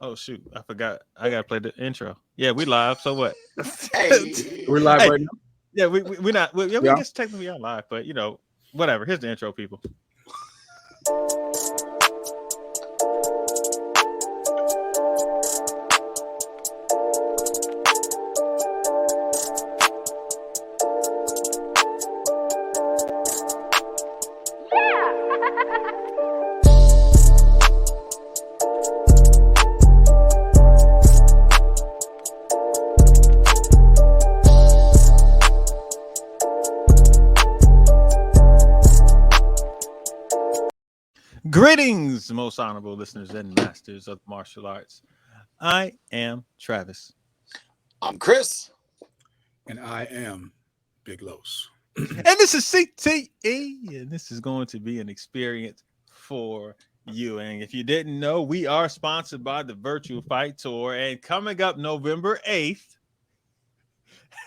Oh shoot, I forgot. I gotta play the intro. Yeah, we live. So what? Hey, We're live Hey, right now. yeah, we're not. Yeah, we Yeah. guess technically are live, but whatever. Here's the intro, people. Greetings, most honorable listeners and masters of martial arts. I am Travis. I'm Chris. And I am Big Los. And this is CTE, and this is going to be an experience for you. And if you didn't know, we are sponsored by the Virtual Fight Tour, and coming up November 8th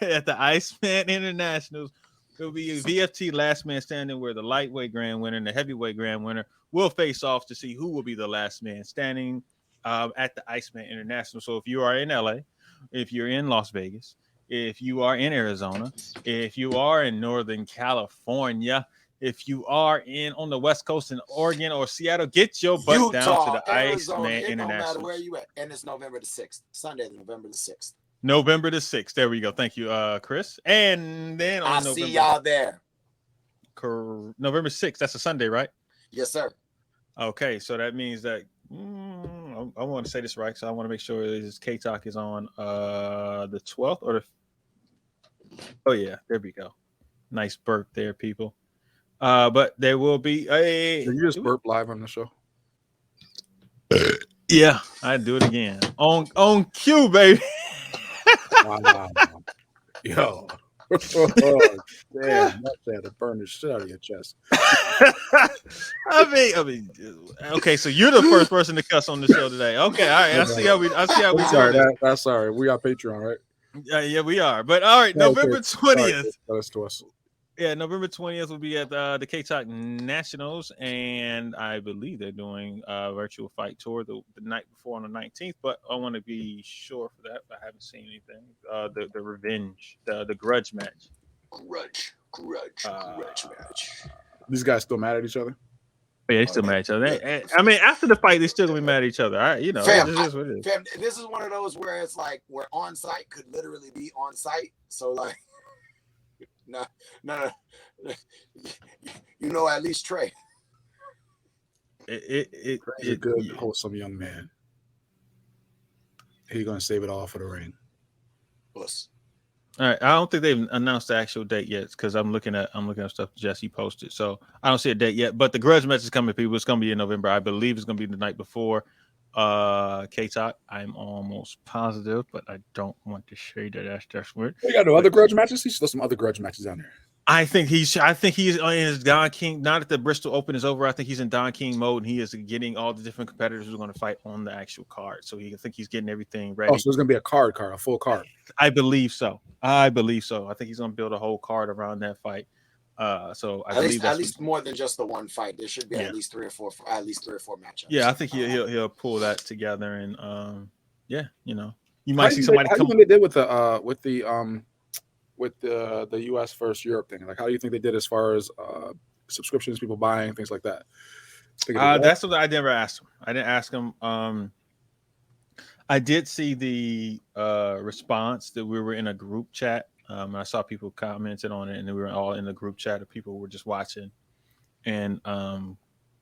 at the Iceman Internationals, it'll be a VFT last man standing where the lightweight grand winner and the heavyweight grand winner will face off to see who will be the last man standing at the Iceman International. So if you are in LA, if you're in Las Vegas, if you are in Arizona, if you are in Northern California, if you are on the West Coast in Oregon or Seattle, get your butt Utah, down to the Arizona, Iceman it don't matter International. where you at. And it's November the 6th. Sunday, November the 6th. November the 6th. There we go. Thank you, Chris. And then on I'll November, see y'all there. November 6th, that's a Sunday, right? Yes, sir. Okay, so that means that I want to say this right, so I want to make sure this K-Talk is on the 12th or the. Oh yeah, there we go. Nice burp there, people. But there will be a. Did you just burp live on the show? Yeah, I do it again on cue, baby. Wow. Yo. Oh, damn, that's to burn the shit out of your chest. I mean, okay. So you're the first person to cuss on the show today. Okay, all right. I see how we. Sorry, that's sorry. We got Patreon, right? Yeah, we are. But all right, November 20th. That's to us. Yeah, November 20th will be at the K-Talk Nationals, and I believe they're doing a virtual fight tour the night before on the 19th, but I want to be sure for that. I haven't seen anything. The revenge, the grudge match. Grudge match. These guys still mad at each other? Yeah, they still mad at each other. I mean, after the fight, they still gonna be mad at each other. All right, Fam, this is what it is. Fam, this is one of those where it's like where on site could literally be on site. So like, no. At least Trey. He's a good, wholesome young man. He's gonna save it all for the ring. Puss. All right, I don't think they've announced the actual date yet because I'm looking at stuff Jesse posted, so I don't see a date yet. But the grudge match is coming, people. It's gonna be in November. I believe it's gonna be the night before K-Talk. I'm almost positive, but I don't want to say that that's weird. You got no other grudge matches? There's still some other grudge matches down there. I think he's in his Don King. Not that the Bristol Open is over. I think he's in Don King mode, and he is getting all the different competitors who are going to fight on the actual card. So I think he's getting everything ready. Oh, so there's going to be a full card. I believe so. I think he's going to build a whole card around that fight. So I believe at least more than just the one fight. There should be at least three or four matchups. Yeah, I think he'll pull that together, and you might see somebody come. How do you think they did with the US versus Europe thing? Like, how do you think they did as far as subscriptions, people buying, things like that? That's what I never asked him. I didn't ask him. I did see the response that we were in a group chat. I saw people commented on it, and we were all in the group chat of people who were just watching and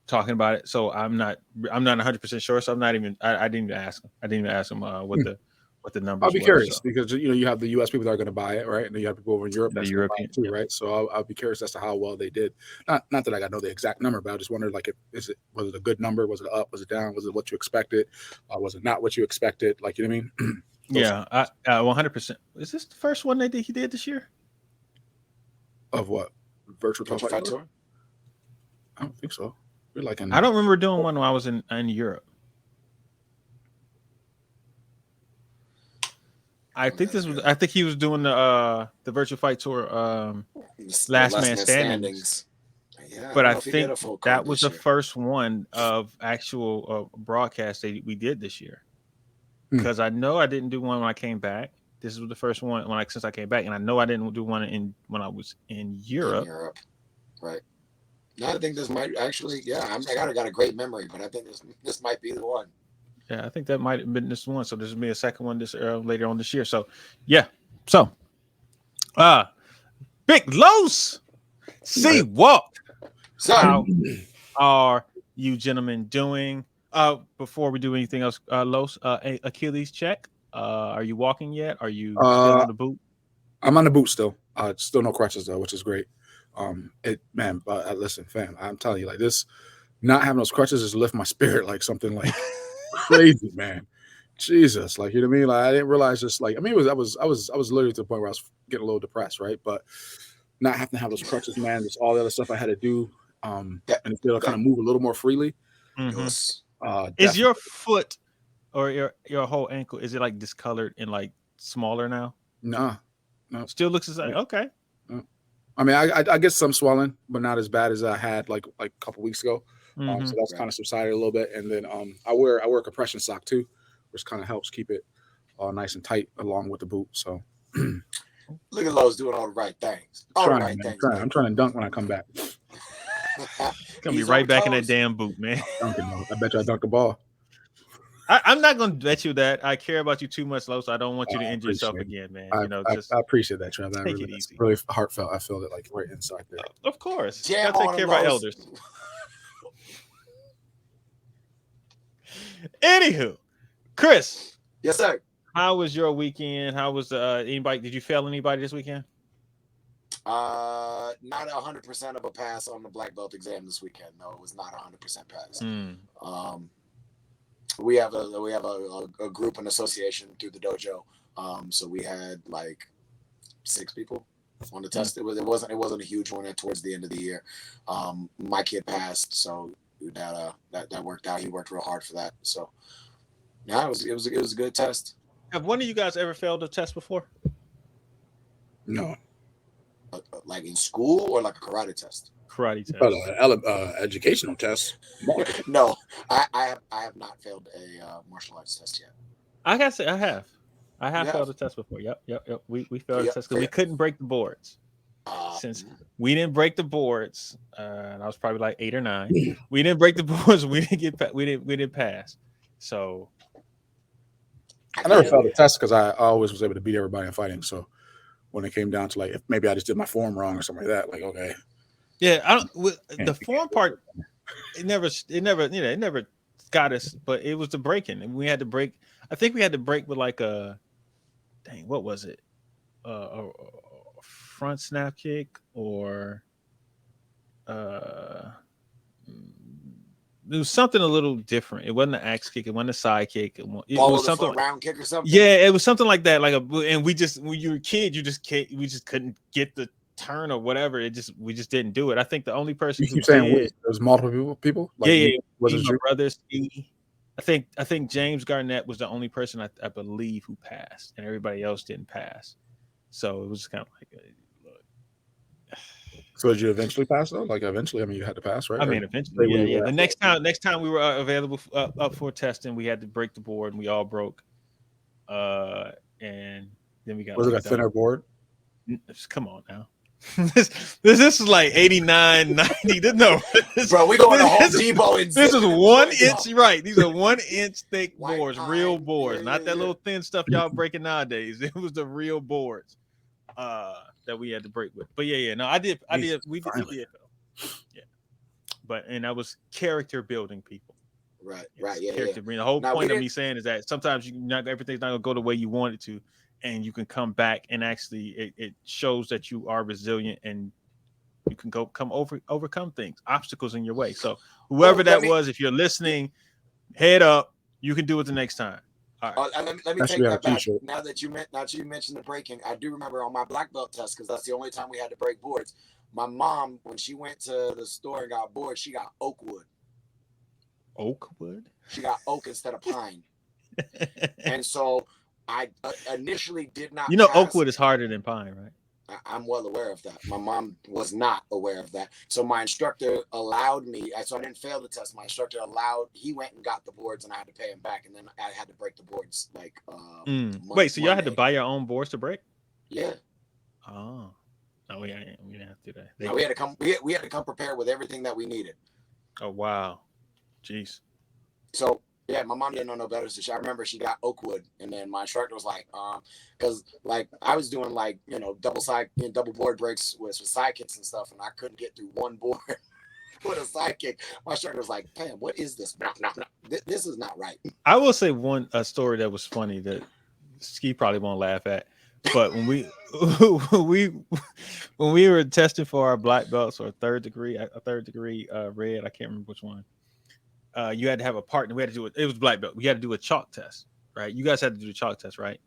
talking about it. So I'm not 100% sure. So I didn't even ask him. I didn't even ask him what the numbers. I'll be curious because you have the U.S. people that are going to buy it, right? And then you have people over in Europe that's European too, right? So I'll be curious as to how well they did. Not that I got to know the exact number, but I just wondered, like, was it a good number? Was it up? Was it down? Was it what you expected? Was it not what you expected? Like, you know what I mean? Yeah, 100%. Is this the first one he did this year? Of what? Virtual Fight Tour? I don't think so. We're like I don't remember doing one when I was in Europe. I think he was doing the Virtual Fight Tour last man standings. Yeah, but I think that was the first one of actual broadcast that we did this year. because I know I didn't do one when I came back. This was the first one since I came back, and I know I didn't do one when I was in Europe. Right. No, I think this might actually. Yeah, I got a great memory, but I think this might be the one. Yeah, I think that might have been this one. So this will be a second one later on this year. So yeah. So Big Los C-Walk. So how are you gentlemen doing? Before we do anything else, Los, Achilles check. Are you walking yet? Are you still on the boot? I'm on the boot still. Still no crutches though, which is great. Listen, fam, I'm telling you, like this, not having those crutches just lift my spirit like something like crazy, man. Jesus, like you know what I mean? Like I didn't realize just like I was literally to the point where I was getting a little depressed, right? But not having to have those crutches, man, just all the other stuff I had to do, and to be able to kind of move a little more freely. Mm-hmm. Is your foot or your whole ankle, is it like discolored and like smaller now? No. Still looks the same. Okay. I mean, I get some swelling, but not as bad as I had like a couple weeks ago. Mm-hmm. So that's kind of subsided a little bit. And then I wear a compression sock too, which kind of helps keep it nice and tight along with the boot. So look at Lowe's doing all the right things. I'm trying to dunk when I come back. Gonna be right back in that damn boot, man. I bet you I dunk the ball. I'm not gonna bet you that. I care about you too much, Lo, so I don't want you to injure yourself again, man. I appreciate that, Trav. Take it easy. Really heartfelt. I feel it like right inside there. Of course, gotta take care of our elders. Anywho, Chris. Yes, sir. How was your weekend? How was anybody? Did you fail anybody this weekend? Not 100% of a pass on the black belt exam this weekend. No, it was not 100% pass. We have a group and association through the dojo. So we had like 6 people on the test. It wasn't a huge one towards the end of the year. My kid passed, so that worked out. He worked real hard for that. So yeah, it was a good test. Have one of you guys ever failed a test before? No. Like in school or like a karate test? Karate test. Educational test. No, I have not failed a martial arts test yet. I gotta say I have. I have failed a test before. Yep. We failed a test because we couldn't break the boards. Since we didn't break the boards, and I was probably like 8 or 9. We didn't break the boards. We didn't pass. So I never failed a test because I always was able to beat everybody in fighting. So when it came down to like if maybe I just did my form wrong or something like that, like okay. Yeah, the form part. It never got us, but it was the breaking, and we had to break. I think we had to break with like what was it? A front snap kick or it was something a little different. It wasn't an axe kick. It wasn't a side kick. It was something round kick or something. Yeah, it was something like that. And we just when you were a kid, we just couldn't get the turn or whatever. We just didn't do it. I think the only person you keep saying there was multiple people. Like, was it my brother Steve? I think James Garnett was the only person I believe who passed, and everybody else didn't pass. So it was kind of like, look. So did you eventually pass though? Like eventually, I mean, you had to pass, right? I mean, eventually, yeah. The next time we were available up for testing, we had to break the board, and we all broke. And then we got. Was it a thinner board? Come on now. This is like 89, 90. No, bro, we going to Home Depot. This is 1 inch, right? These are 1 inch thick boards, real boards, not that little thin stuff y'all breaking nowadays. It was the real boards that we had to break with. But yeah. No, we did fail. Yeah, and that was character building, people. Right. Character building. The whole point of me saying is that sometimes everything's not gonna go the way you want it to. And you can come back and actually it shows that you are resilient and you can overcome things, obstacles in your way. So whoever was, if you're listening, head up, you can do it the next time. All right. Let me take that back. Now that you mentioned the breaking, I do remember on my black belt test, because that's the only time we had to break boards. My mom, when she went to the store and got boards, she got oak wood. Oak wood? She got oak instead of pine. And so I initially did not. Oak wood is harder than pine, right? I'm well aware of that. My mom was not aware of that. So my instructor allowed me, so I didn't fail the test. My instructor he went and got the boards and I had to pay him back. And then I had to break the boards like, wait, so y'all had to buy your own boards to break? Yeah. Oh, no, we didn't have to do that. No, we had to come prepared with everything that we needed. Oh, wow. Jeez. So, yeah, my mom didn't know no better. So I remember she got Oakwood, and then my instructor was like, because like I was doing like, double board breaks with sidekicks and stuff, and I couldn't get through one board with a sidekick. My instructor was like, "Pam, what is this? No, this is not right." I will say a story that was funny that Ski probably won't laugh at, but when we were testing for our black belts or third degree red, I can't remember which one. You had to have a partner. We had to do it. It was black belt. We had to do a chalk test, right? You guys had to do the chalk test, right?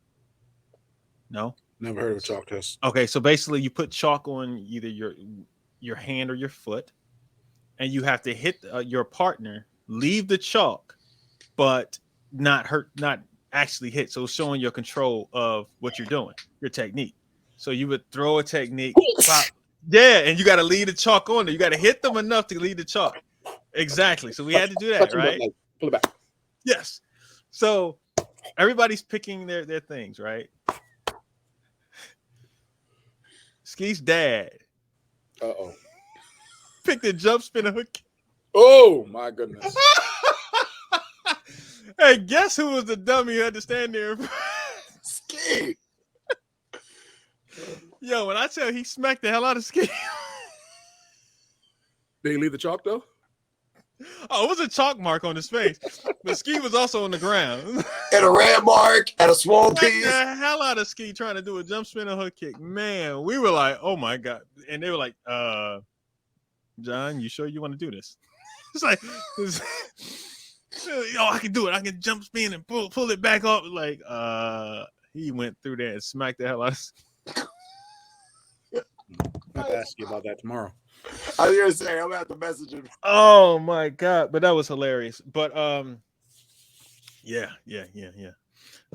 No, never heard of a chalk test. Okay, so basically, you put chalk on either your hand or your foot, and you have to hit your partner, leave the chalk, but not actually hit. So showing your control of what you're doing, your technique. So you would throw a technique, pop, and you got to leave the chalk on there. You got to hit them enough to leave the chalk. Exactly. So we had to do that, right? Pull it back. Yes. So everybody's picking their things, right? Ski's dad. Picked a jump spin hook. Oh my goodness. Hey, guess who was the dummy who had to stand there? Ski. Yo, when I tell he smacked the hell out of Ski. Did he leave the chalk though? Oh, it was a chalk mark on his face, but Ski was also on the ground. And a red mark and a small piece. The hell out of Ski trying to do a jump spin and hook kick. Man, we were like, oh my God. And they were like, John, you sure you want to do this? It's like, I can do it. I can jump spin and pull it back off. Like, he went through there and smacked the hell out of Ski. I'll have to ask you about that tomorrow. I was gonna say I'm gonna have to message him. Oh my God, but that was hilarious. But yeah.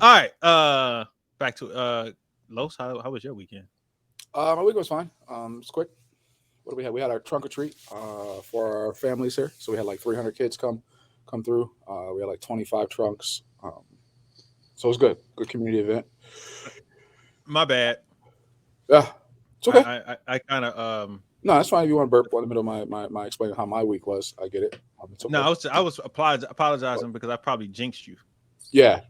All right, back to Los. How was your weekend? My weekend was fine. It's quick. What do we have? We had our trunk or treat for our families here. So we had like 300 kids come through. We had like 25 trunks. So it was good. Good community event. My bad. Yeah, it's okay. I kind of No, that's fine. If you want to burp in the middle of my explaining how my week was, I get it. Okay. No, I was apologizing because I probably jinxed you. Yeah.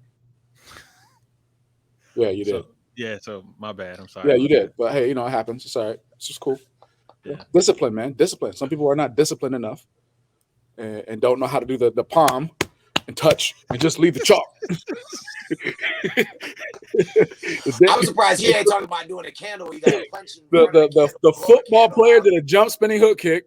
Yeah, you did. So my bad. I'm sorry. Yeah, you did. But hey, it happens. It's all right. It's just cool. Yeah. Discipline, man. Discipline. Some people are not disciplined enough and don't know how to do the palm and touch and just leave the chalk. I'm surprised he ain't talking about doing a candle. You got to punch the football player did a jump spinning hook kick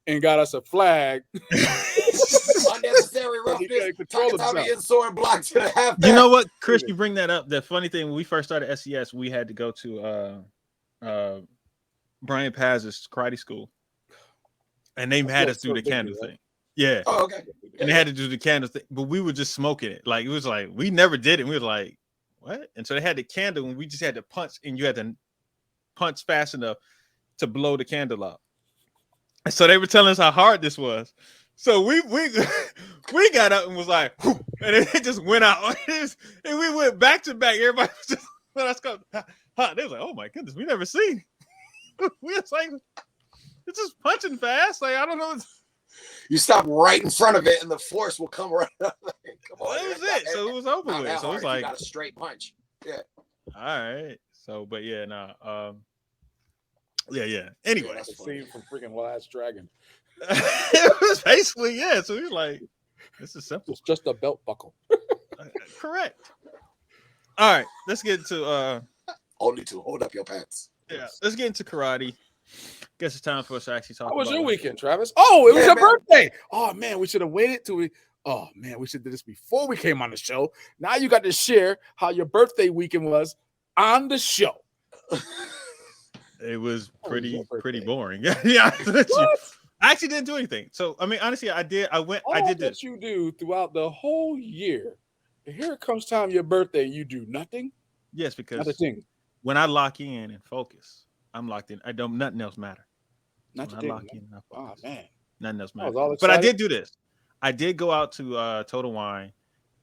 and got us a flag. Unnecessary roughness. Block to the half. You know what, Chris? You bring that up. The funny thing, when we first started SES, we had to go to Brian Paz's karate school, and they had us do the candle thing. Yeah. Oh, okay. And they had to do the candle thing, but we were just smoking it. Like, it was like, we never did it. And we were like, what? And so they had the candle, and we just had to punch, and you had to punch fast enough to blow the candle out. And so they were telling us how hard this was. So we got up and was like, whew, and it just went out. And we went back to back. Everybody was just, let's go. They was like, oh my goodness, we never seen. We was like, it's just punching fast. Like, I don't know. You stop right in front of it, and the force will come right up. Come on, that was it. So it was over with. So it was like, you got a straight punch. Yeah. All right. So, but yeah, yeah. Anyway, that's a scene from freaking Last Dragon. It was basically, yeah. So he's like, this is simple. It's just a belt buckle. Correct. All right, let's get into only to hold up your pants. Yeah, let's get into karate. Guess it's time for us to actually talk. How was your it. weekend, Travis? Oh, it was your birthday. Oh man, we should have waited till we. Oh man, we should do this before we came on the show. Now you got to share how your birthday weekend was on the show. It was pretty boring. Yeah, I actually didn't do anything. So I mean, honestly, I did. I did this. You do throughout the whole year. And here it comes time your birthday, you do nothing. Yes, because when I lock in and focus, I'm locked in. I don't. Nothing else matter. Not I today. lock in. Oh man, nothing else I matters. was all But I excited. did do this. I did go out to Total Wine,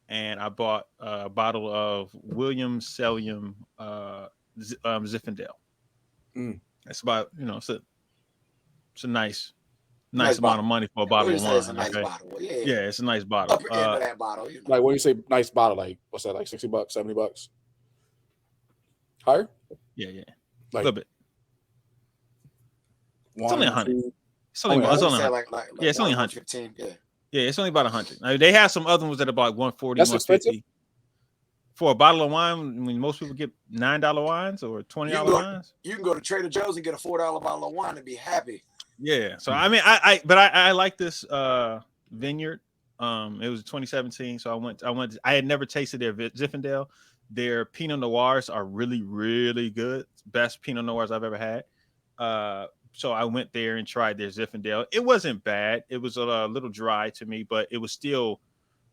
and I bought a bottle of Williams Cellium Zinfandel. It's about it's a nice amount of money for a bottle of wine. It's a nice bottle. Yeah, it's a nice bottle. Upper end of that bottle. You know. Like when you say nice bottle, like what's that? Like $60, $70? Higher? Yeah. Like, a little bit. It's only 100. It's only it's only 100. Yeah, it's only 115. Yeah, it's only about 100. I mean, they have some other ones that are about 140, That's 150. expensive? For a bottle of wine, when most people get $9 wines or $20 wines. You can go to Trader Joe's and get a $4 bottle of wine and be happy. Yeah. So I mean, I like this vineyard. It was 2017, so I had never tasted their Zinfandel. Their Pinot Noirs are really, really good. Best Pinot Noirs I've ever had. So I went there and tried their Zinfandel. It wasn't bad. It was a little dry to me, but it was still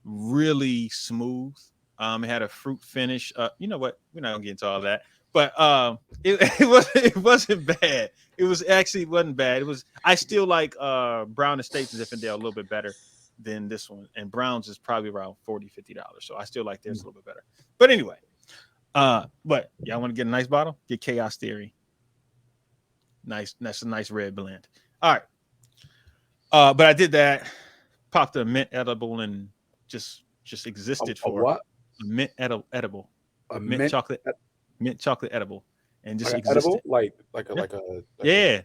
really smooth. It had a fruit finish. You know what? We're not gonna get into all that. But it wasn't bad. It was actually wasn't bad. It was. I still like Brown Estates Zinfandel a little bit better than this one, and Brown's is probably around $40-$50. So I still like theirs a little bit better. But anyway, but y'all want to get a nice bottle? Get Chaos Theory. Nice. That's a nice red blend. All right. But I did that. Popped a mint edible and just existed for what? A mint edible. A mint chocolate edible, and just like existed. Edible? Like a yeah.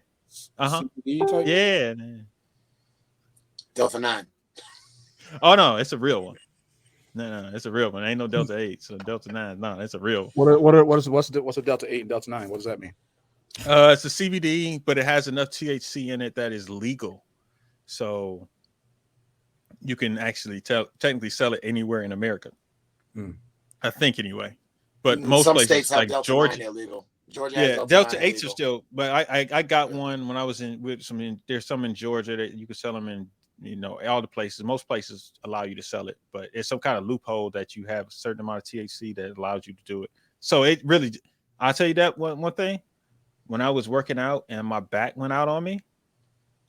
CBD type? Yeah. Man. Delta 9. Oh no, it's a real one. No, it's a real one. Ain't no Delta 8, so Delta 9. No, it's a real one. What's a Delta 8 and Delta 9? What does that mean? It's a CBD, but it has enough THC in it that is legal. So you can actually technically sell it anywhere in America. I think anyway. But most some places states have like Delta Georgia, 9 illegal. Georgia yeah, Delta 8s are still. But I got one when I was there's some in Georgia that you can sell them in. All the places. Most places allow you to sell it, but it's some kind of loophole that you have a certain amount of THC that allows you to do it. So it really, I'll tell you that one thing. When I was working out and my back went out on me,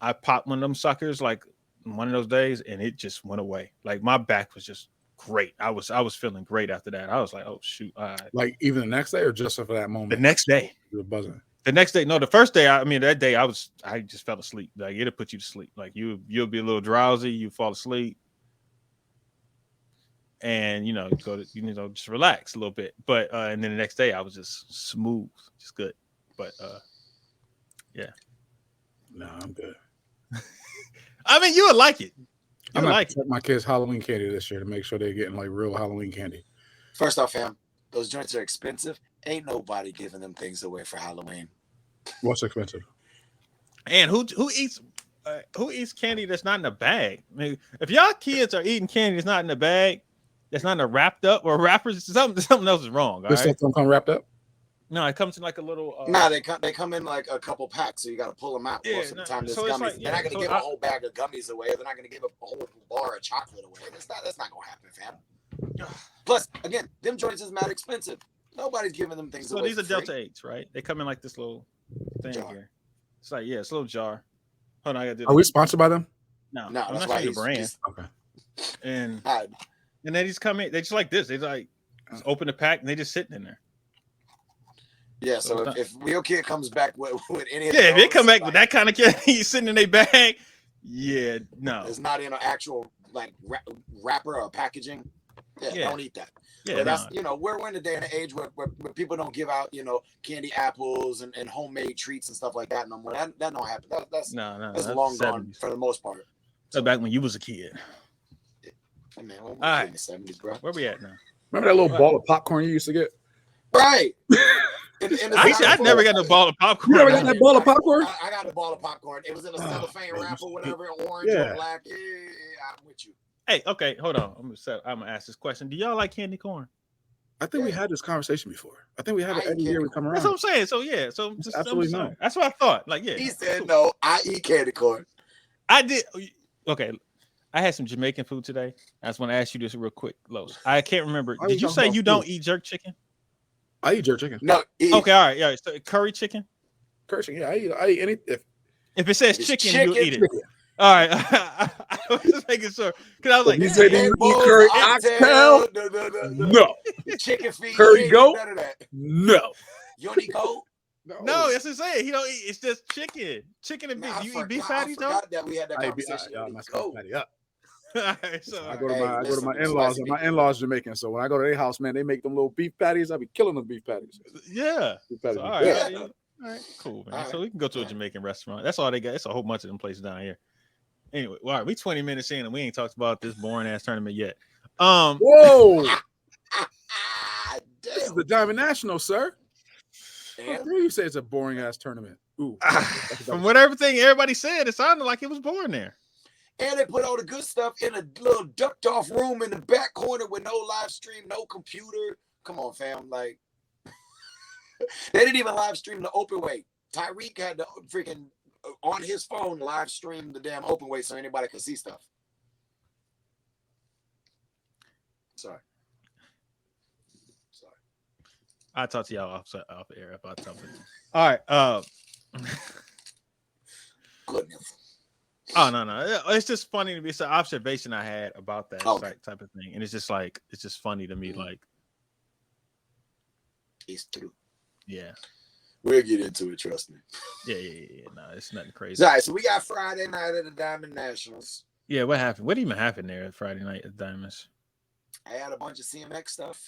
I popped one of them suckers like one of those days, and it just went away. Like my back was just great. I was feeling great after that. I was like, oh shoot! Like even the next day, or just for that moment? The next day, you were buzzing. The next day, no, the first day. That day, I just fell asleep. Like it'll put you to sleep. Like you'll be a little drowsy. You fall asleep, and go to just relax a little bit. But and then the next day, I was just smooth, just good. But yeah. No, I'm good. I mean, you would like it. I'm gonna check my kids' Halloween candy this year to make sure they're getting like real Halloween candy. First off, fam, those joints are expensive. Ain't nobody giving them things away for Halloween. What's expensive? And who eats candy that's not in a bag? I mean, if y'all kids are eating candy that's not in a bag, that's not in a wrapped up or wrappers, something else is wrong. This stuff don't come wrapped up? No, it comes in like a little. They come in like a couple packs, so you got to pull them out. Yeah, most of the time, there's so gummies. like, they're not going to give a whole bag of gummies away. They're not going to give a whole bar of chocolate away. That's not going to happen, fam. Plus, again, them joints is mad expensive. Nobody's giving them things away. So these are Delta 8s, right? They come in like this little thing here. It's like it's a little jar. Hold on, I got to do. Are we sponsored by them? No, I'm not showing the brand. Okay. And they just come in. They just like this. They like just open the pack and they just sitting in there. Yeah, so if Real Kid comes back with any of if they come back with that kind of candy sitting in their bag, no. It's not in an actual like wrapper or packaging. Don't eat that. Yeah, that's we're in a day and age where people don't give out candy apples and homemade treats and stuff like that no more. That don't happen. That's long gone for the most part. So back when you was a kid. Hey man, we're in the 70s, bro. Where we at now? Remember that little ball of popcorn you used to get? Right. I never got a ball of popcorn. You never got that ball of popcorn? I got a ball of popcorn. It was in a cellophane wrapper, whatever, orange or black. Yeah, I'm with you. Hey, okay, hold on. I'm gonna ask this question. Do y'all like candy corn? I think we had this conversation before. I think we have it every year we come around. That's what I'm saying. So so just absolutely no. That's what I thought. Like, yeah. He said no. I eat candy corn. I did. Okay. I had some Jamaican food today. I just want to ask you this real quick, Los. I can't remember. Did you say you don't eat jerk chicken? I eat jerk chicken. No. Okay, all right. So curry chicken? cursing. Yeah, I eat any if it says chicken, you'll eat it. Chicken. All right, I was just making sure because I was like, you say yeah, you eat curry oxtail? No. The chicken feet, curry goat? None of that. No. You don't eat goat? No, that's what I'm saying. He don't eat. It's just chicken and beef. You eat beef patties, though? I forgot that we had that conversation. Right, so I go to my in-laws, and my in-laws Jamaican. So when I go to their house, man, they make them little beef patties. I be killing them beef patties. Yeah. Beef patties. So, all right, cool, man. So we can go to a Jamaican restaurant. That's all they got. It's a whole bunch of them places down here. Anyway, all right, we 20 minutes in and we ain't talked about this boring ass tournament yet. Whoa. This is the Diamond National, sir. How dare you say it's a boring ass tournament? Ooh. From what everybody said, it sounded like it was boring there. And they put all the good stuff in a little ducked off room in the back corner with no live stream, no computer. Come on, fam. Like, they didn't even live stream the open weight. Tyreek had to freaking on his phone live stream the damn open weight so anybody could see stuff. Sorry. I'll talk to y'all off the air about something. All right. Goodness. Oh no. It's just funny to me. It's an observation I had about that type of thing. And it's just funny to me. Like, it's true. Yeah. We'll get into it, trust me. Yeah. No, it's nothing crazy. All right, so we got Friday night at the Diamond Nationals. Yeah, what happened? What even happened there Friday night at Diamonds? I had a bunch of CMX stuff,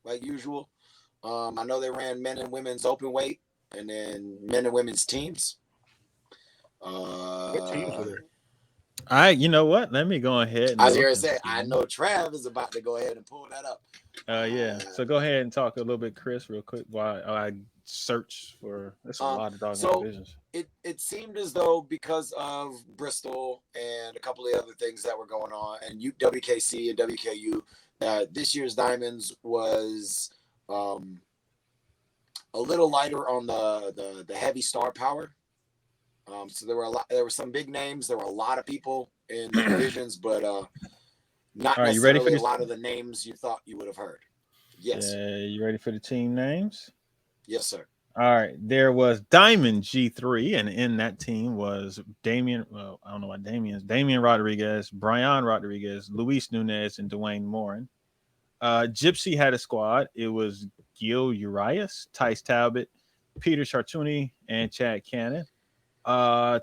like usual. I know they ran men and women's open weight and then men and women's teams. What teams were there? All right, you know what? Let me go ahead. I was going to say, I know Trav is about to go ahead and pull that up. Yeah. So go ahead and talk a little bit, Chris, real quick while I search for. There's a lot of doggone divisions. It seemed as though because of Bristol and a couple of other things that were going on, and WKC and WKU, this year's Diamonds was a little lighter on the heavy star power. So there were some big names. There were a lot of people in the divisions, but not necessarily a lot of the names you thought you would have heard. Yes. You ready for the team names? Yes, sir. All right. There was Diamond G3, and in that team was Damian. Well, I don't know what Damian Rodriguez, Brian Rodriguez, Luis Nunez, and Dwayne Morin. Gypsy had a squad. It was Gil Urias, Tice Talbot, Peter Chartuni, and Chad Cannon.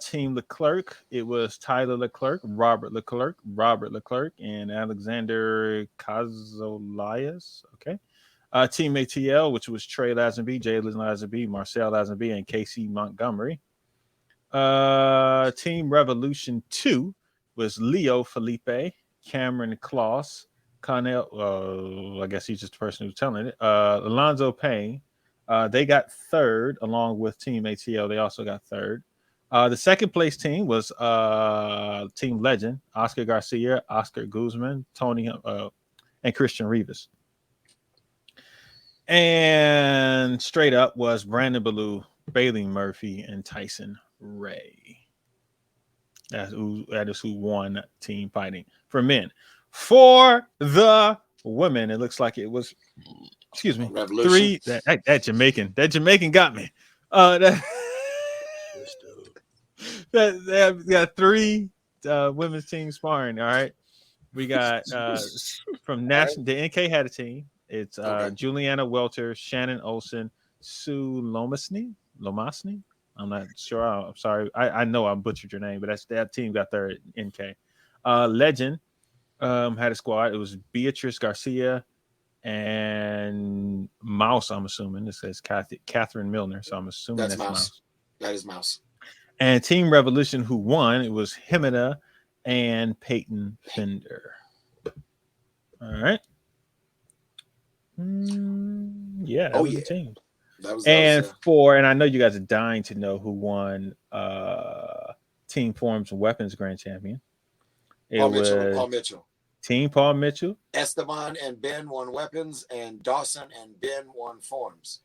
Team Leclerc, it was Tyler Leclerc, Robert Leclerc, and Alexander Cazolias. Okay. Team ATL, which was Trey Lazenby, Jalen Lazenby, Marcel Lazenby, and Casey Montgomery. Team Revolution 2 was Leo Felipe, Cameron Kloss, Connell, I guess he's just the person who's telling it. Alonzo Payne. They got third along with Team ATL. They also got third. The second place team was Team Legend, Oscar Garcia, Oscar Guzman, Tony, and Christian Rivas. And straight up was Brandon Ballou, Bailey Murphy, and Tyson Ray. That is who won team fighting for men. For the women, it looks like it was, excuse me, Revolution. That Jamaican got me. They got three women's teams sparring. All right, we got from national. The NK had a team. It's Juliana Welter, Shannon Olsen, Sue Lomasny. I'm not sure. I'm sorry. I know I butchered your name, but that team got their NK. Legend had a squad. It was Beatrice Garcia and Mouse. I'm assuming it says Catherine Milner. So I'm assuming that's Mouse. That is Mouse. And Team Revolution, who won, it was Himina and Peyton Fender. All right. Yeah, that was the team. And I know you guys are dying to know who won Team Form's Weapons Grand Champion. Paul Mitchell. Team Paul Mitchell. Esteban and Ben won Weapons, and Dawson and Ben won Forms.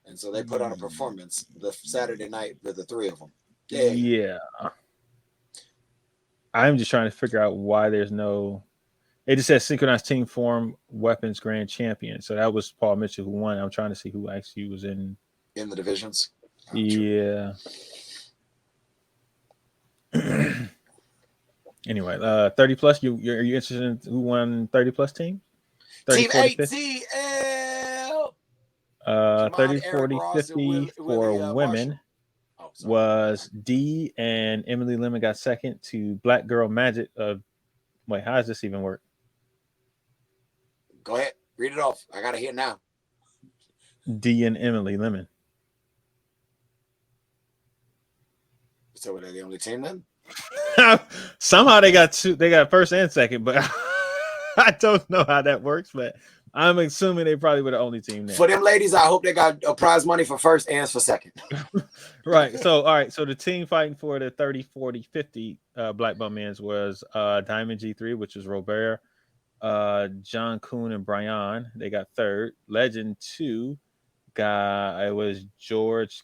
And so they put on a performance the Saturday night with the three of them. Yeah. I'm just trying to figure out why there's no. It just says Synchronized Team Form Weapons Grand Champion. So that was Paul Mitchell who won. I'm trying to see who actually was in the divisions. Yeah. Anyway, 30 plus. Are you interested in who won 30 plus team? 30, Team 40, ATL. 30, 40, 50 for women was D and Emily Lemon got second to Black Girl Magic. Wait, how does this even work? Go ahead, read it off. I gotta hear now. D and Emily Lemon. So were they the only team then? Somehow they got two. They got first and second, but I don't know how that works. But I'm assuming they probably were the only team there. For them ladies, I hope they got a prize money for first and for second. Right. So, all right. So the team fighting for the 30, 40, 50 Black Belt Men's was Diamond G3, which was Robert, John Kuhn, and Brian. They got third. Legend 2 it was George,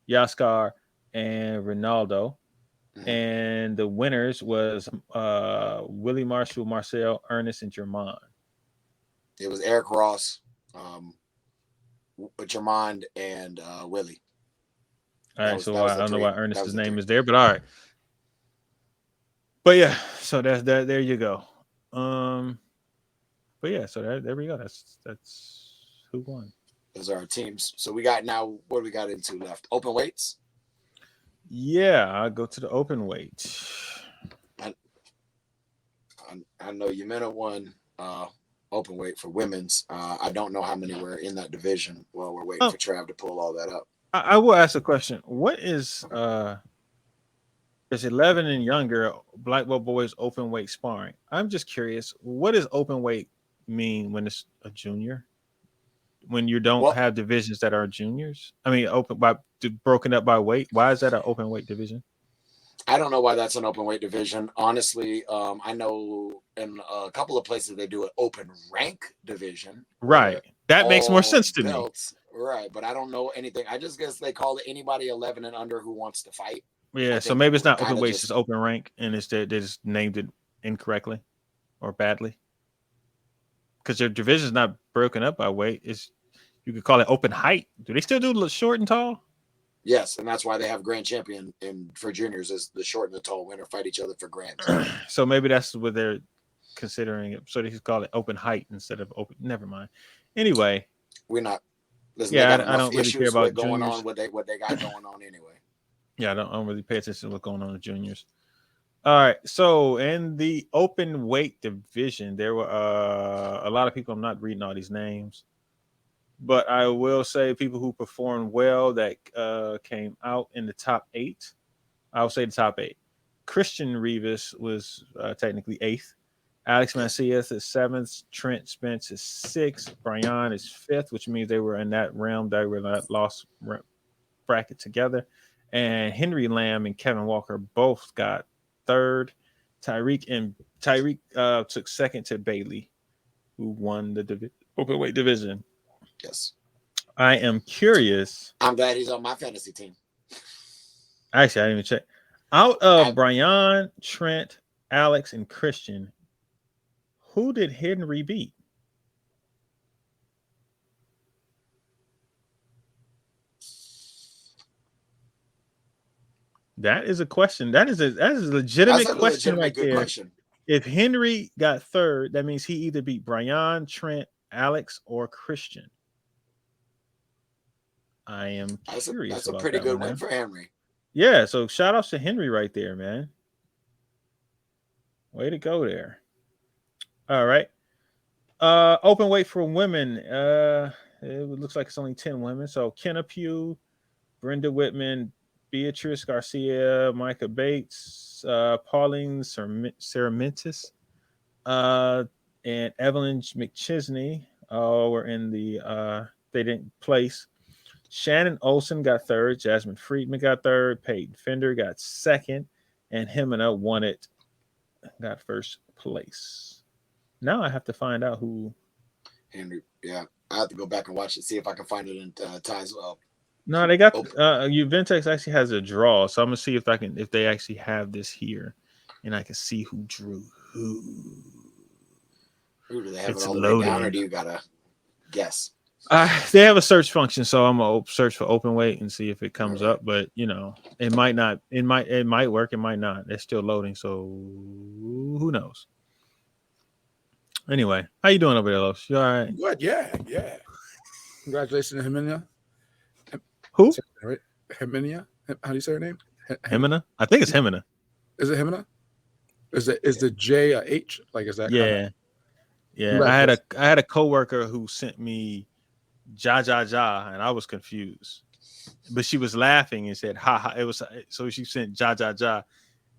Yaskar, and Ronaldo. Mm-hmm. And the winners was Willie Marshall, Marcel, Ernest, and Germond. It was Eric Ross, Germond, and Willie. All right, so I don't know why Ernest's name is there, but all right. But yeah, so that's that. There you go. But yeah, so there we go. That's who won. Those are our teams. So we got now. What do we got into left? Open weights. Yeah, I'll go to the open weight. I know Yamina won open weight for women's. I don't know how many were in that division. Well, we're waiting for Trav to pull all that up. I will ask a question. What is there's 11 and younger Black Belt boys open weight sparring? I'm just curious. What does open weight mean when it's a junior? When you don't have divisions that are juniors? I mean, broken up by weight. Why is that an open weight division? I don't know why that's an open weight division. Honestly, I know in a couple of places they do an open rank division. Right. That makes more sense to me. Right. But I don't know anything. I just guess they call it anybody 11 and under who wants to fight. Yeah. So maybe it's not open weight, it's just open rank, and they just named it incorrectly or badly. Because their division is not broken up by weight. You could call it open height. Do they still do short and tall? Yes, and that's why they have grand champion for juniors is the short and the tall winner fight each other for grand. So maybe that's what they're considering it. So they just call it open height instead of open. Never mind. Anyway, we're not. Yeah, I don't really care about going on what they got going on anyway. Yeah, I don't really pay attention to what's going on in juniors. All right, so in the open weight division, there were a lot of people. I'm not reading all these names, but I will say people who performed well that came out in the top 8. I will say the top 8. Christian Rivas was technically 8th. Alex Macias is 7th. Trent Spence is 6th. Brian is 5th, which means they were in that realm. They were in that lost bracket together. And Henry Lamb and Kevin Walker both got 3rd. Tyreek took 2nd to Bailey, who won the open weight division. Yes. I am curious. I'm glad he's on my fantasy team. Actually, I didn't even check. Out of Brian, Trent, Alex, and Christian, who did Henry beat? That is a question. That is a legitimate question right there. Question. If Henry got 3rd, that means he either beat Brian, Trent, Alex, or Christian. I am curious. That's a pretty good win for Henry. Yeah, so shout outs to Henry right there, man. Way to go there. All right. Open weight for women. It looks like it's only 10 women. So Kenna Pugh, Brenda Whitman, Beatrice Garcia, Micah Bates, Pauline Ceramentis, and Evelyn McChisney were in the they didn't place. Shannon Olsen got 3rd, Jasmine Friedman got 3rd, Peyton Fender got 2nd, and Himina won it, got 1st place. Now I have to find out who Henry. Yeah, I have to go back and watch it, see if I can find it in ties. No, they got Juventus actually has a draw, so I'm gonna see if they actually have this here, and I can see who drew who. Who do they have it all the way down, or do you gotta guess? They have a search function, so I'm gonna search for open weight and see if it comes up. But it might not. It might work. It might not. It's still loading, so who knows? Anyway, how you doing over there, Los? You all right? Good. Yeah. Congratulations to Himina. Who? Right? Himina. How do you say her name? Himina. I think it's Himina. Is it Himina? Is the J a H? Like is that? Yeah. Yeah. I had a coworker who sent me ja, and I was confused, but she was laughing and said ha ha. It was so she sent ja,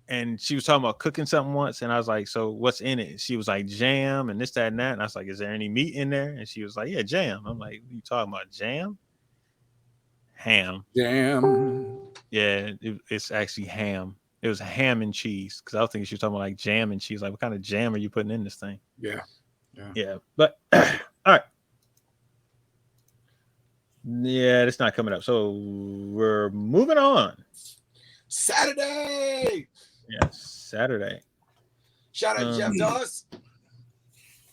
and she was talking about cooking something once, and I was like, so what's in it? She was like jam and this, that, and that, and I was like, is there any meat in there? And she was like, yeah, jam. I'm like, you talking about jam? Ham. Jam. Yeah, it's actually ham. It was ham and cheese because I was thinking she was talking about like jam and cheese. Like, what kind of jam are you putting in this thing? Yeah. But all right. Yeah, it's not coming up. So we're moving on. Saturday. Yeah, Saturday. Shout out to Jeff Doss.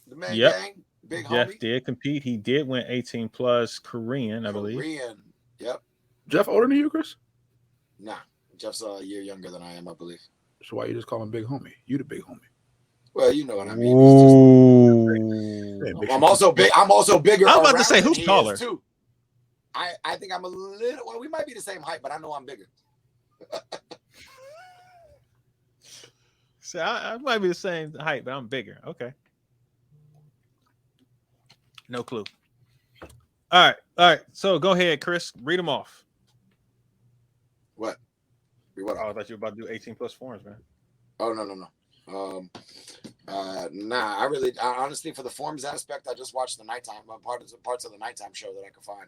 The man Yep. gang. Big Jeff homie. did compete. He did win 18 plus Korean, I believe. Korean. Yep. Jeff older than you, Chris? Nah. Jeff's a year younger than I am, I believe. So why you just call him big homie? You the big homie. Well, you know what I mean. Ooh. I'm also big. I'm also bigger. I'm about to say, who's taller? Too. I think I'm a little. Well, we might be the same height, but I know I'm bigger. So I might be the same height, but I'm bigger. Okay. No clue. All right. So go ahead, Chris. Read them off. What? What? Oh, I thought you were about to do 18 plus forms, man. Oh no. Nah. I honestly, for the forms aspect, I just watched the nighttime parts of the nighttime show that I could find.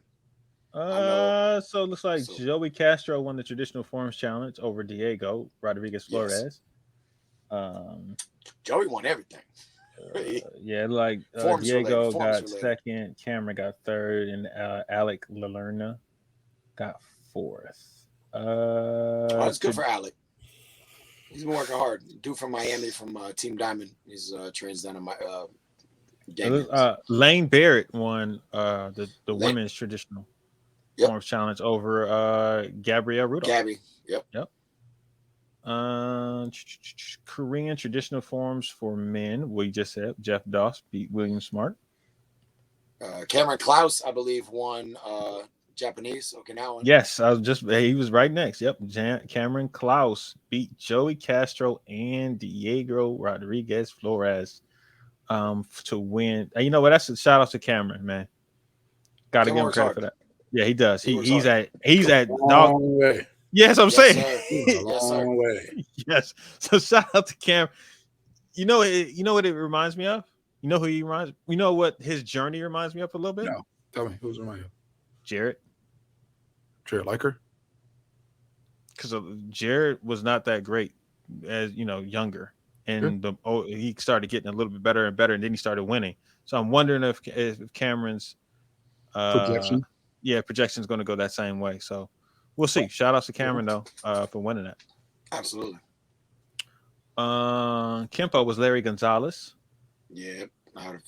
So it looks like Joey Castro won the traditional forms challenge over Diego Rodriguez Flores. Yes. Joey won everything. Diego got second, Cameron got third, and Alec Lalerna got fourth. That's good for Alec. He's been working hard. Dude from Miami, from Team Diamond. He's trains down in my Lane Barrett won the women's traditional forms challenge over Gabrielle Rudolph. Gabby. Yep. Korean traditional forms for men. We just said Jeff Doss beat William Smart. Cameron Klaus, I believe, won Japanese Okinawan. Yes, he was right next. Yep. Cameron Klaus beat Joey Castro and Diego Rodriguez Flores to win. You know what? That's a shout out to Cameron, man. Gotta give him credit for that. Yeah, he does. He's at dog. Way. Yes, I'm saying. Yes, sir. Yes. So shout out to Cameron. You know what it reminds me of? You know who he reminds? You know what his journey reminds me of a little bit? No. Tell me, who's reminding you? Jared Liker? Because Jared was not that great as younger, and he started getting a little bit better and better, and then he started winning. So I'm wondering if Cameron's projection is going to go that same way. So we'll see. Shout out to Cameron though for winning that. Absolutely. Kempo was Larry Gonzalez. Yeah, I would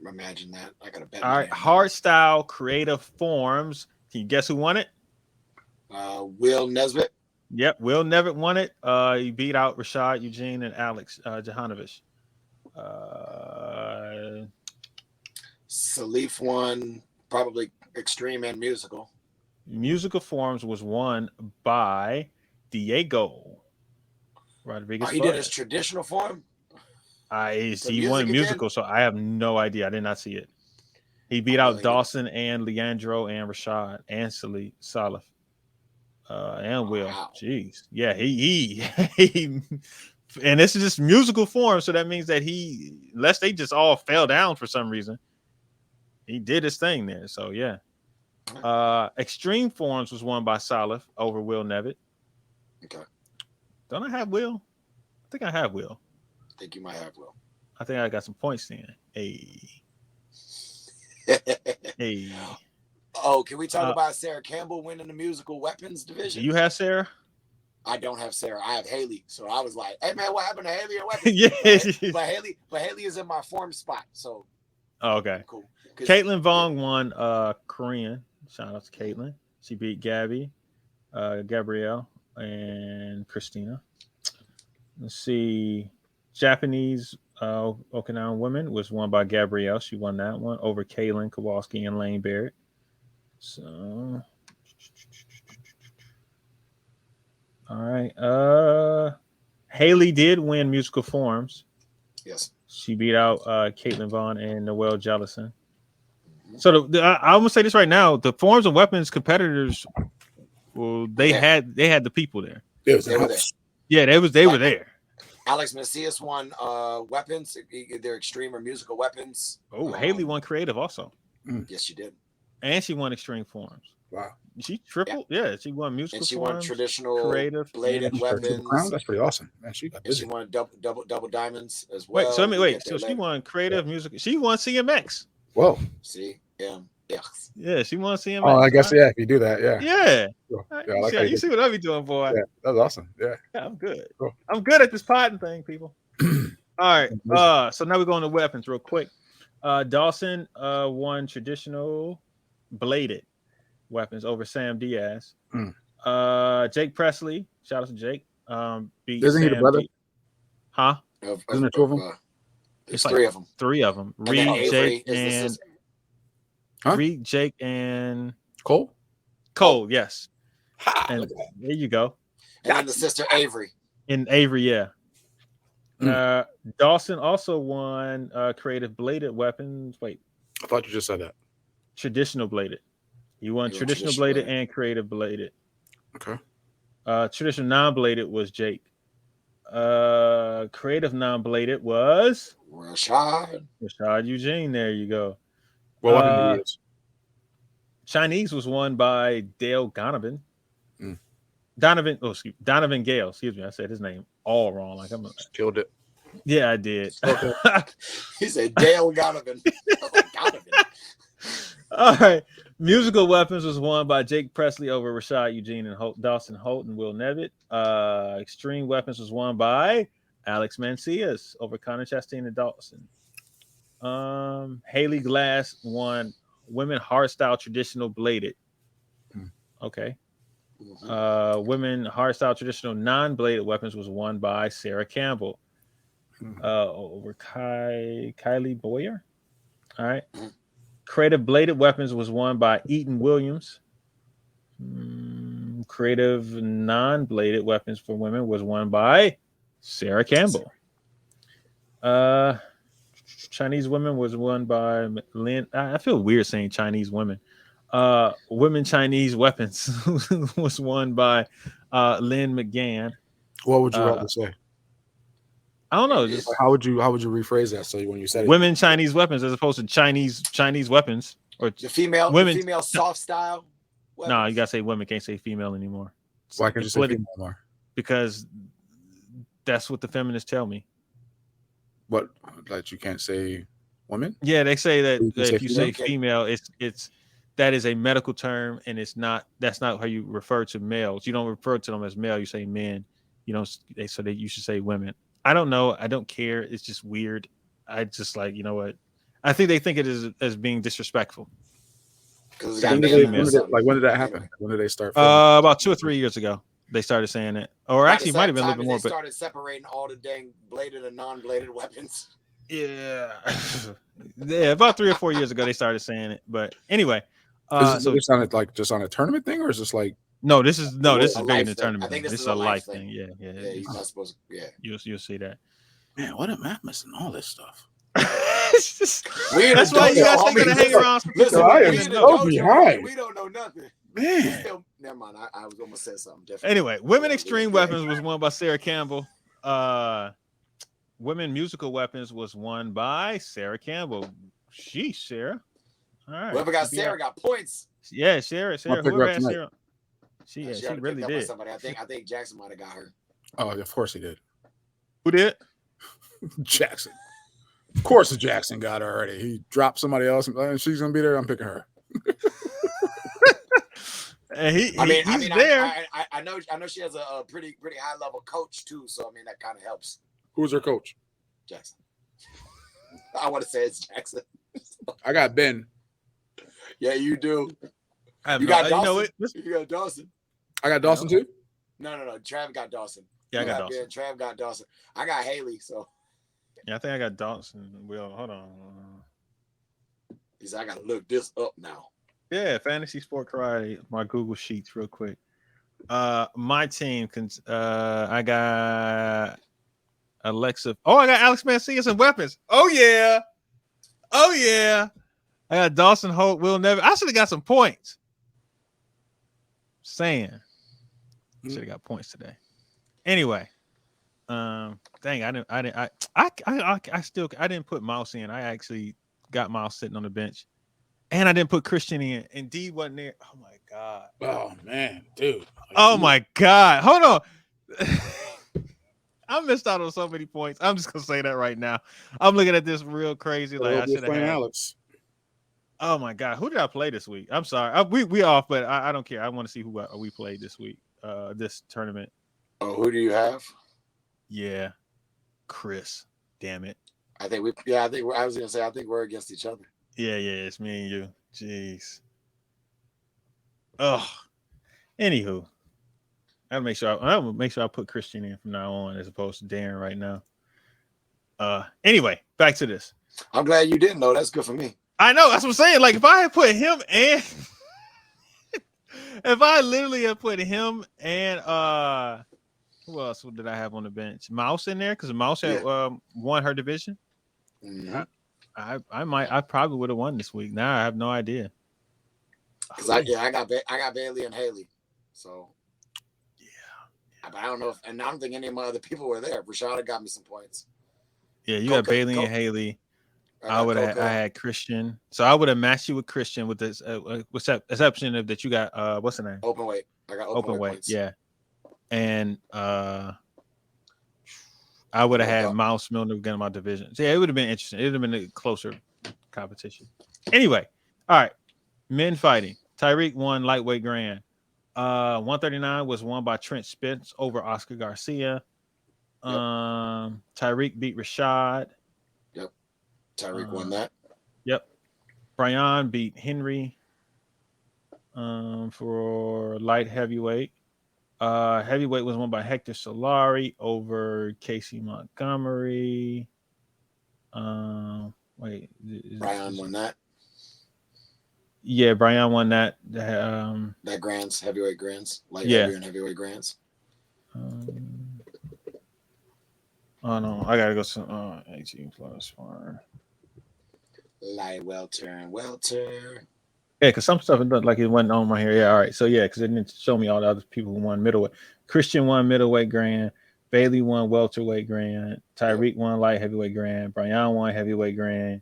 imagine that. I got to bet. All right, hardstyle creative forms. Can you guess who won it? Will Nesbitt. Yep, Will Nesbitt won it. He beat out Rashad Eugene and Alex Jahanovich. Salif won probably extreme and musical. Musical forms was won by Diego Rodriguez. He did his traditional form. He won musical, so I have no idea. I did not see it. He beat out Dawson and Leandro and Rashad and Salif and Will. Wow. Jeez, yeah, he and this is just musical form, so that means that unless they just all fell down for some reason, he did his thing there. So yeah. Extreme forms was won by Salif over Will Nesbitt. Okay. Don't I have Will? I think I have Will. I think you might have Will. I think I got some points then. Hey. Oh, can we talk about Sarah Campbell winning the musical weapons division? Do you have Sarah? I don't have Sarah. I have Haley. So I was like, hey man, what happened to Haley or weapons? Yeah. But Haley is in my form spot. So Oh, okay. Cool. Caitlin Vaughn won Korean. Shout out to Caitlin. She beat Gabby, Gabrielle, and Christina. Let's see. Japanese Okinawan women was won by Gabrielle. She won that one over Kaylin Kowalski and Lane Barrett. So, all right. Haley did win musical forms. Yes. She beat out Caitlin Vaughn and Noelle Jellison. So I almost say this right now: the forms and weapons competitors, well, they had the people there. They were there. Yeah, they were there. Alex Macias won weapons, either extreme or musical weapons. Oh, Haley won creative also. Yes, she did. And she won extreme forms. Wow. She tripled. Yeah, she won musical and she forms, won traditional creative, bladed weapons. That's pretty awesome. Man, she won double diamonds as well. So she won creative music. She won CMX. Whoa. Yeah, she won CMX. Oh, I guess if you do that, Yeah. Cool. You see what I be doing, boy. Yeah, that's awesome. Yeah, I'm good. Cool. I'm good at this potting thing, people. All right. So now we're going to weapons real quick. Dawson won traditional bladed weapons over Sam Diaz. Jake Presley, shout out to Jake. Beat Isn't he the brother? Huh? Isn't there two of them? It's like 3 of them. 3 of them. Reed, Jake, and Cole. Cole, yes. And there you go. And then the sister Avery. Yeah. Dawson also won creative bladed weapons. Wait, I thought you just said that. Traditional bladed. You won traditional bladed and creative bladed. Okay. Traditional non-bladed was Jake. Creative non-bladed was Rashad Eugene. There you go. Well, what Chinese was won by Dale Donovan. Donovan Gale. Excuse me, I said his name all wrong. Like I'm killed it. Yeah, I did. Okay. He said Dale Donovan. Donovan. All right. Musical weapons was won by Jake Presley over Rashad Eugene and Dawson Holt and Will Nevitt. Extreme weapons was won by Alex Mancias over Connor Chastain and Dawson. Haley Glass won women hardstyle traditional bladed. Okay. Women hardstyle traditional non-bladed weapons was won by Sarah Campbell over Kylie Boyer. All right. Creative bladed weapons was won by Eaton Williams. Creative non-bladed weapons for women was won by Sarah Campbell. Chinese women was won by Lynn. I feel weird saying Chinese women. Women Chinese weapons was won by Lynn McGann. What would you rather say? I don't know. How would you rephrase that? So when you said women Chinese weapons as opposed to Chinese weapons, or the female soft style. Weapons. No, you gotta say women. Can't say female anymore. Why can't you say female more? Because that's what the feminists tell me. What, like you can't say women? Yeah, they say that if you say female, it's that is a medical term, and that's not how you refer to males. You don't refer to them as male. You say men. You don't. You should say women. I don't know. I don't care. It's just weird. I just like, you know what? I think they think it is as being disrespectful. When did that happen? When did they start? About 2 or 3 years ago, they started saying it. Or actually, might have been a little bit more. They started separating all the dang bladed and non-bladed weapons. Yeah, yeah. About 3 or 4 years ago, they started saying it. But anyway, so it's on just on a tournament thing, or is this like? No, this is bigger than a tournament. I think this is a life thing. Yeah. You're not supposed to. Yeah, you'll see that. Man, what am I missing all this stuff? That's why you guys ain't gonna hang around. Listen, I am so behind. We don't know nothing. Man, never mind. I was gonna say something different. Anyway, women extreme weapons was won by Sarah Campbell. Women musical weapons was won by Sarah Campbell. Sheesh, Sarah. All right. Whoever got Sarah got points. Yeah, Sarah. Whoever had Sarah. She really did. Somebody. I think Jackson might have got her. Oh, of course he did. Who did? Jackson. Of course, Jackson got her already. He dropped somebody else, and she's gonna be there. I'm picking her. And he's there. I know she has a pretty high level coach too. So I mean that kind of helps. Who's her coach? Jackson. I want to say it's Jackson. I got Ben. Yeah, you do. You got Dawson. You know it. You got Dawson. I got Dawson too. No. Trav got Dawson. Yeah, I got Dawson. Ben. Trav got Dawson. I got Haley. So. Yeah, I think I got Dawson. Well, hold on. He said, I gotta look this up now. Yeah, Fantasy Sport Karate. My Google Sheets, real quick. My team I got Alexa. Oh, I got Alex Mancias and weapons. Oh yeah. I got Dawson Holt. Will never. I should have got some points. Saying, should have got points today. Anyway, dang, I didn't put Mouse in. I actually got Miles sitting on the bench, and I didn't put Christian in. And D wasn't there. Oh my god. Oh man, dude. Oh my god. Hold on. I missed out on so many points. I'm just gonna say that right now. I'm looking at this real crazy. Like I should have had Alex. Oh my god, who did I play this week? I'm sorry. We off, but I don't care. I want to see who we played this week. This tournament. Oh, who do you have? Yeah, Chris. Damn it. I think I was gonna say I think we're against each other. Yeah, it's me and you. Jeez. Oh. Anywho, I'll make sure I put Christian in from now on as opposed to Darren right now. Anyway, back to this. I'm glad you didn't know. That's good for me. I know. That's what I'm saying. Like if I had put him and if I literally had put him and who else did I have on the bench? Mouse in there because Mouse had won her division. Mm-hmm. I probably would have won this week. Now I have no idea. Because I got Bailey and Haley. So but I don't know and I don't think any of my other people were there. Rashada got me some points. Yeah, you got Bailey and Haley. I had Christian, so I would have matched you with Christian with this exception of that you got what's the name? Open weight. I got open weight points. Yeah, and I would have had Miles Milner again in my division. So yeah, it would have been interesting. It would have been a closer competition. Anyway, all right, men fighting. Tyreek won lightweight grand. 139 was won by Trent Spence over Oscar Garcia. Yep. Tyreek beat Rashad. Yep. Tyreek won that. Yep. Brian beat Henry for light heavyweight. Heavyweight was won by Hector Solari over Casey Montgomery. Brian won that. Yeah, Brian won that. That grands, heavyweight grands, light heavy and heavyweight grands. Oh no, I gotta go to 18 plus 1. Light welter. Yeah, because some stuff like it wasn't on my here. Yeah, all right. So yeah, because it didn't show me all the other people who won middleweight. Christian won middleweight grand. Bailey won welterweight grand. Tyreek won light heavyweight grand. Brian won heavyweight grand.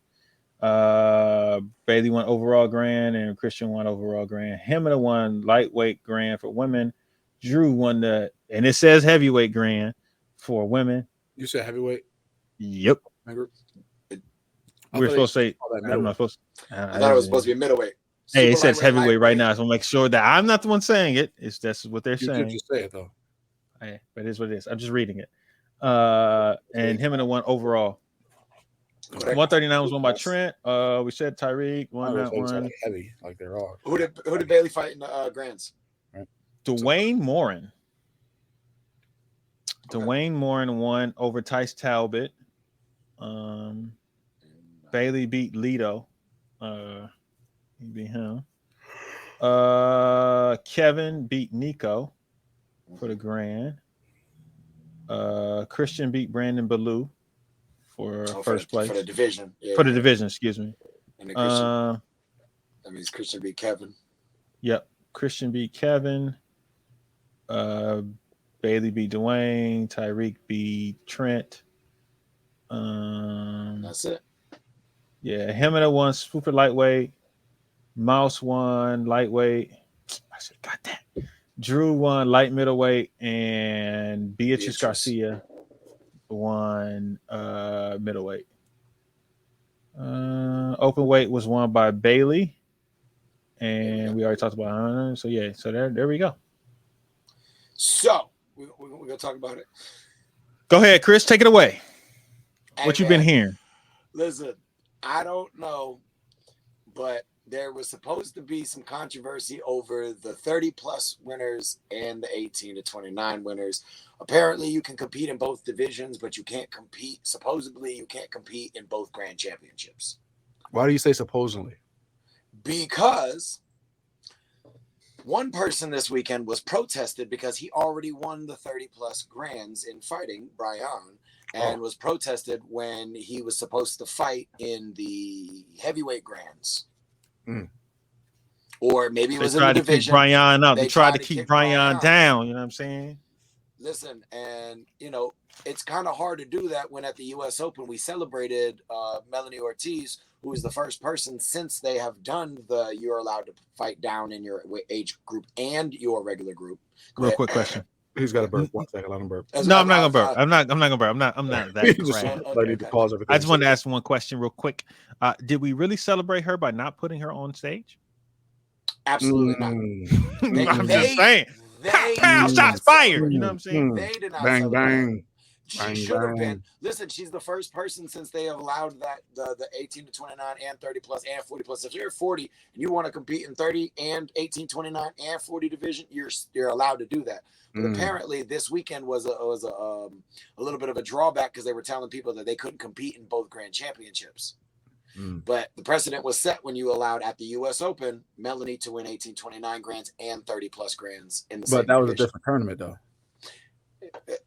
Bailey won overall grand, and Christian won overall grand. Hemina won lightweight grand for women. Drew won and it says heavyweight grand for women. You said heavyweight? Yep. We're supposed to say. I'm not supposed. I thought it was supposed to be middleweight. Hey, it says heavyweight right now, so I'll make sure that I'm not the one saying it. That's what they're saying. You just say it though. Hey, but it is what it is. I'm just reading it. And him and the one overall. 139 was won by Trent. We said Tyreek won that one. Heavy, like they're all. Who did Bailey fight in the grands? Right. Dwayne Morin. Dwayne Morin won over Tice Talbot. Bailey beat Lito. He beat him. Kevin beat Nico for the grand. Christian beat Brandon Ballou for first place. For the division. Yeah, for the division, excuse me. And Christian, that means Christian beat Kevin. Yep. Christian beat Kevin. Bailey beat Dwayne. Tyreek beat Trent. That's it. Yeah, Hemina won super lightweight. Mouse won lightweight. I should have got that. Drew won light middleweight, and Beatrice Garcia won middleweight. Open weight was won by Bailey, and we already talked about her. So yeah, so there we go. So we're gonna talk about it. Go ahead, Chris. Take it away. What you been hearing? Listen, I don't know but there was supposed to be some controversy over the 30-plus winners and the 18 to 29 winners. Apparently, you can compete in both divisions, but you can't compete. Supposedly, you can't compete in both grand championships. Why do you say supposedly? Because one person this weekend was protested because he already won the 30-plus grands in fighting, Brian, and was protested when he was supposed to fight in the heavyweight grands. Or maybe it was in the division. Brian out. They tried to keep Brian down. You know what I'm saying? Listen, and it's kind of hard to do that when at the U.S. Open we celebrated Melanie Ortiz, who is the first person since they have done you're allowed to fight down in your age group and your regular group. Real quick question. He's got to burp. 1 second, let him burp. No, I'm not gonna burp. I'm not gonna burp. I'm not that. I need to pause everything. I just wanted to ask one question real quick. Did we really celebrate her by not putting her on stage? Absolutely not. I'm just saying. Shots fired. You know what I'm saying? They did not bang celebrate. bang. She should have been. Listen, she's the first person since they have allowed that the 18 to 29 and 30 plus and 40 plus. If you're 40 and you want to compete in 30 and 18, 29 and 40 division, you're allowed to do that. But apparently, this weekend was a little bit of a drawback because they were telling people that they couldn't compete in both grand championships. But the precedent was set when you allowed at the U.S. Open Melanie to win 18, 29 grands and 30 plus grands in the same But that was division. a different tournament, though.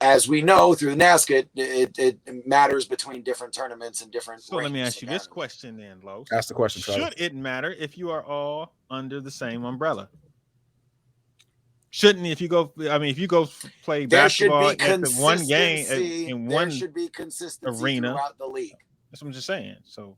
As we know through the NASCA, it matters between different tournaments and different. So let me ask you this question then, Los. Ask the question. Should it matter if you are all under the same umbrella? Shouldn't if you go play basketball at one game in one should be consistency arena throughout the league. That's what I'm just saying. So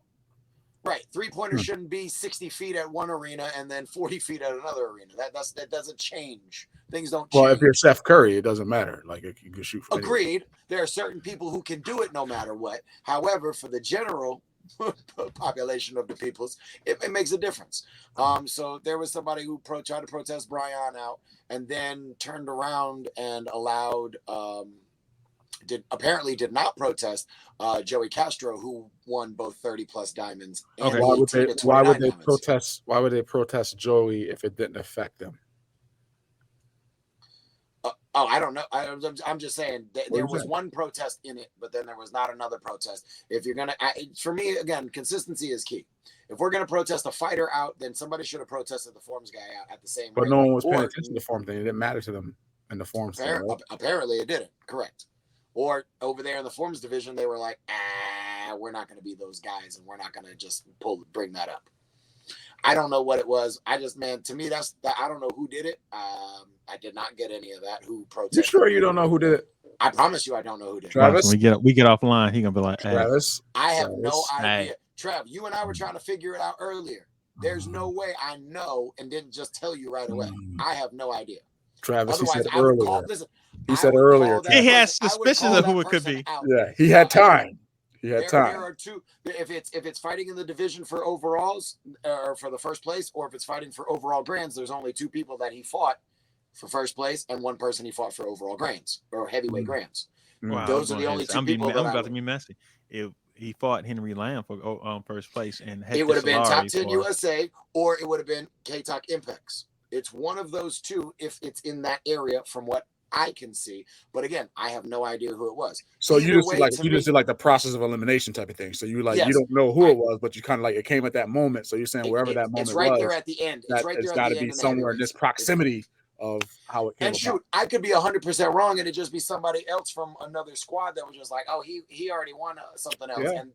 right, 3-pointers shouldn't be 60 feet at one arena and then 40 feet at another arena. That doesn't change. Things don't change. Well, if you're Steph Curry, it doesn't matter. Like you can shoot. Agreed. There are certain people who can do it no matter what. However, for the general population of the peoples, it makes a difference. So there was somebody who tried to protest Brian out and then turned around and allowed did not protest Joey Castro, who won both 30 plus diamonds. And why would they protest? Why would they protest Joey if it didn't affect them? I don't know. I'm just saying there was one protest in it, but then there was not another protest. If you're gonna, for me again, consistency is key. If we're gonna protest a fighter out, then somebody should have protested the forms guy out at the same. But no one was paying attention to the form thing. It didn't matter to them in the forms. Apparently, it didn't. Correct. Or over there in the forms division, they were like, we're not going to be those guys, and we're not going to just bring that up. I don't know what it was. To me, I don't know who did it. I did not get any of that. Who protested? You sure you don't know who did it? I promise you, I don't know who did it. Travis, we get offline. He gonna be like, Travis. I have no idea. Trav, you and I were trying to figure it out earlier. There's no way I know and didn't just tell you right away. I have no idea. Travis, otherwise, he said earlier. He said earlier. He has suspicions of who it could be. Yeah, he had time. There are two. If it's fighting in the division for overalls or for the first place, or if it's fighting for overall grands, there's only two people that he fought for first place, and one person he fought for overall grands or heavyweight grands. Wow, those are the only two people. I'm about to be messy. If he fought Henry Lamb for first place, and it would have been Top 10 USA, or it would have been K-Talk Impex. It's one of those two if it's in that area, from what I can see. But again, I have no idea who it was. So you just did like the process of elimination type of thing. So you you don't know who it was, but you kind of like it came at that moment. So you're saying wherever that moment it's right was, there at the end. It's right there. It's got to be somewhere in this proximity of how it came and shoot, I could be 100% wrong, and it just be somebody else from another squad that was just like, oh, he already won something else. Yeah. And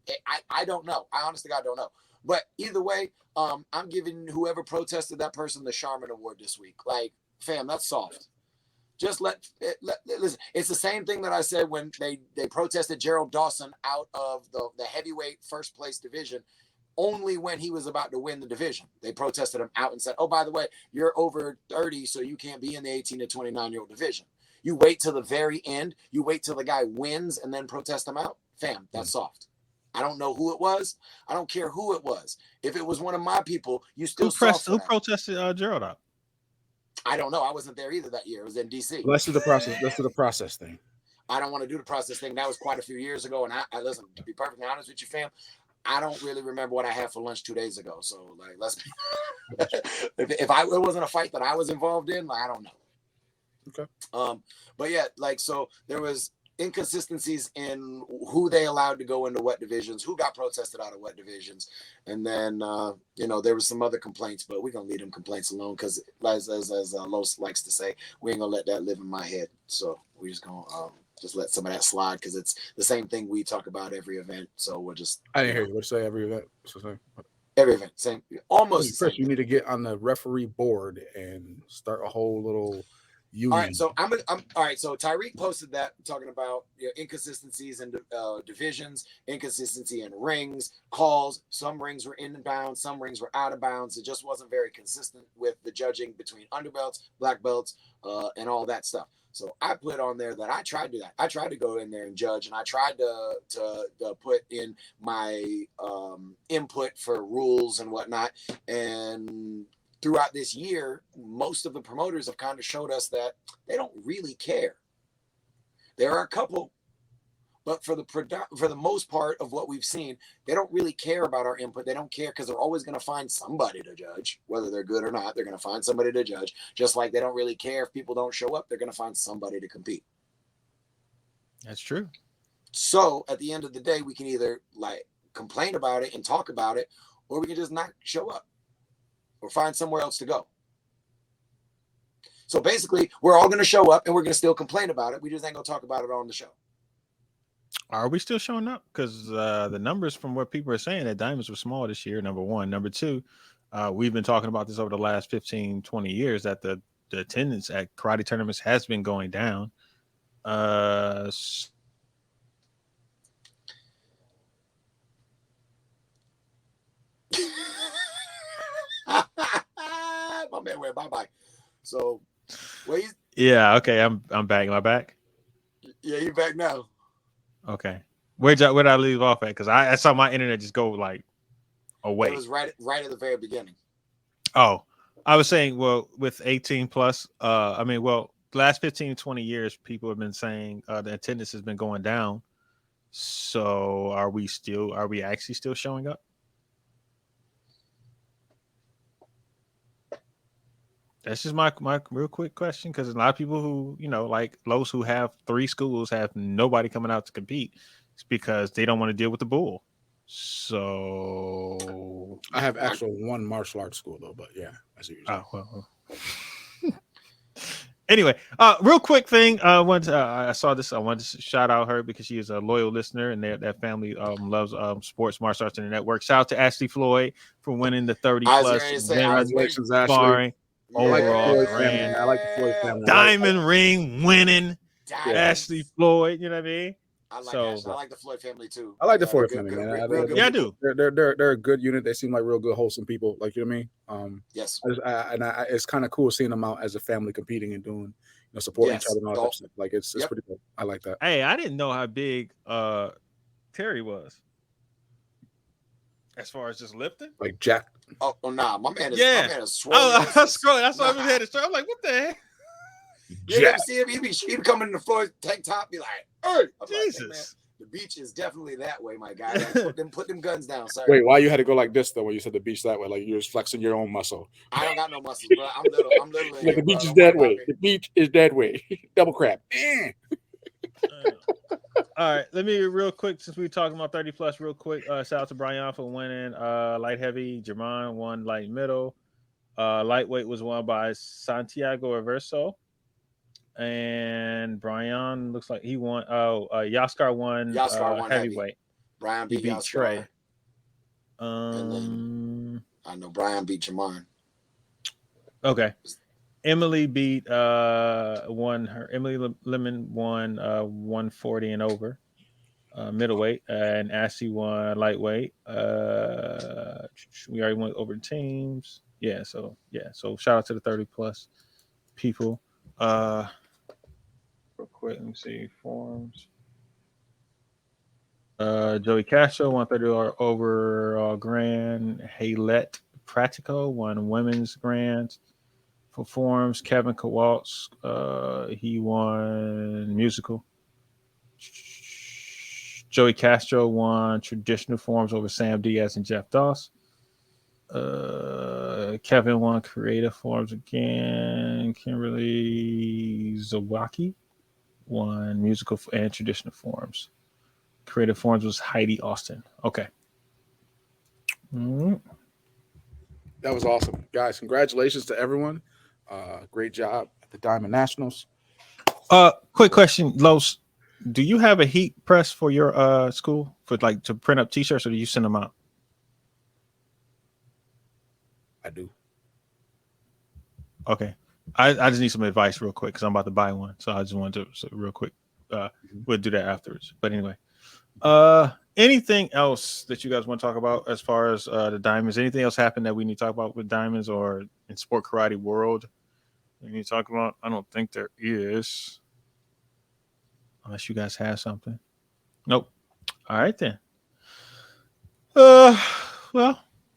I don't know. I honestly, I don't know. But either way, I'm giving whoever protested that person the Charmin Award this week. Like, fam, that's soft. Just listen. It's the same thing that I said when they protested Gerald Dawson out of the heavyweight first place division. Only when he was about to win the division, they protested him out and said, "Oh, by the way, you're over 30, so you can't be in the 18 to 29-year-old division." You wait till the very end. You wait till the guy wins and then protest him out. Fam, that's soft. I don't know who it was. I don't care who it was. If it was one of my people, you still who protested Gerald out? I don't know. I wasn't there either that year. It was in DC. Let's do the process. Let's do the process thing. I don't want to do the process thing. That was quite a few years ago. And I listen, to be perfectly honest with you, fam, I don't really remember what I had for lunch 2 days ago. So like, let's if it wasn't a fight that I was involved in, like, I don't know. Okay. But yeah, like, so there was inconsistencies in who they allowed to go into what divisions, who got protested out of what divisions, and then there was some other complaints, but we're gonna leave them complaints alone because as Los likes to say, we ain't gonna let that live in my head. So we're just gonna just let some of that slide because it's the same thing we talk about every event. So we'll just I didn't hear you. What you say every event? Every event, same, almost. First, you need to get on the referee board and start a whole little union. All right, so I'm all right. So Tyreek posted that talking about inconsistencies in divisions, inconsistency in rings, calls. Some rings were in bounds, some rings were out of bounds. It just wasn't very consistent with the judging between underbelts, black belts, and all that stuff. So I put on there that I tried to do that. I tried to go in there and judge, and I tried to put in my input for rules and whatnot. And throughout this year, most of the promoters have kind of showed us that they don't really care. There are a couple, but for the most part of what we've seen, they don't really care about our input. They don't care because they're always going to find somebody to judge, whether they're good or not. They're going to find somebody to judge. Just like they don't really care if people don't show up. They're going to find somebody to compete. That's true. So at the end of the day, we can either like complain about it and talk about it, or we can just not show up or find somewhere else to go. So basically, we're all going to show up and we're going to still complain about it. We just ain't going to talk about it on the show. Are we still showing up? Because the numbers from what people are saying that diamonds were small this year, number one. Number two, we've been talking about this over the last 15, 20 years that the attendance at karate tournaments has been going down. My man went bye-bye. So, yeah, okay, I'm back. Am I back? Yeah, you're back now. Okay. Where'd I leave off at? Because I saw my internet just go like away. It was right at the very beginning. Oh, I was saying, well, with 18 plus, the last 15, 20 years, people have been saying the attendance has been going down. So are we actually still showing up? That's just my real quick question, because a lot of people who, like Los, who have 3 schools, have nobody coming out to compete. It's because they don't want to deal with the bull. So I have actual one martial arts school though, but yeah, as usual. Oh well. Anyway, real quick thing. I saw this. I wanted to shout out her because she is a loyal listener, and that family loves sports martial arts in the network. Shout out to Ashley Floyd for winning the 30 plus congratulations, Ashley. Overall grand. I like the Floyd family. Diamond ring winning. Ashley Floyd. You know what I mean? I like the Floyd family too. I like the Floyd family, man. Yeah, I do. They're a good unit. They seem like real good, wholesome people. Like, you know what I mean? Yes. It's kind of cool seeing them out as a family competing and doing, supporting each other and all that stuff. Like, it's pretty cool. I like that. Hey, I didn't know how big Terry was. As far as just lifting, like Jack. Oh nah, my man is swollen. I scrolling. That's why I was head to I'm like, what the heck? You ever see him? He be coming in the floor tank top, be like, "Hey, Jesus." Like, hey, the beach is definitely that way, my guy. Like, put them guns down, sir. Wait, why you had to go like this though? When you said the beach that way, like you're just flexing your own muscle. I don't got no muscles, bro. I'm little. Like the beach is that way. The beach is that way. Double crap. All right, let me real quick, since we're talking about 30 plus, real quick. Shout out to Brian for winning light heavy. Jermon won light middle. Lightweight was won by Santiago Averso. And Brian looks like he won. Yaskar won heavyweight. Brian beat Yaskar. Trey. I know Brian beat Jermon. Okay. Emily beat Emily Lemon won 140 and over middleweight, and Ashley won lightweight. We already went over the teams. So shout out to the 30 plus people. Real quick, let me see forms. Joey Castro won 30 overall grand. Haylette Pratico won women's grand. For forms, Kevin Kowaltz, he won musical. Joey Castro won traditional forms over Sam Diaz and Jeff Doss. Kevin won creative forms again. Kimberly Zawacki won musical and traditional forms. Creative forms was Heidi Austin. Okay. That was awesome, guys. Congratulations to everyone. Great job at the Diamond Nationals. Quick question, Los. Do you have a heat press for your school for like to print up t-shirts, or do you send them out? I do. Okay. I just need some advice real quick because I'm about to buy one. So I just wanted to real quick. We'll do that afterwards. But anyway. Anything else that you guys want to talk about as far as the diamonds? Anything else happened that we need to talk about with diamonds or in sport karate world? We need to talk about? I don't think there is. Unless you guys have something. Nope. All right then. Well,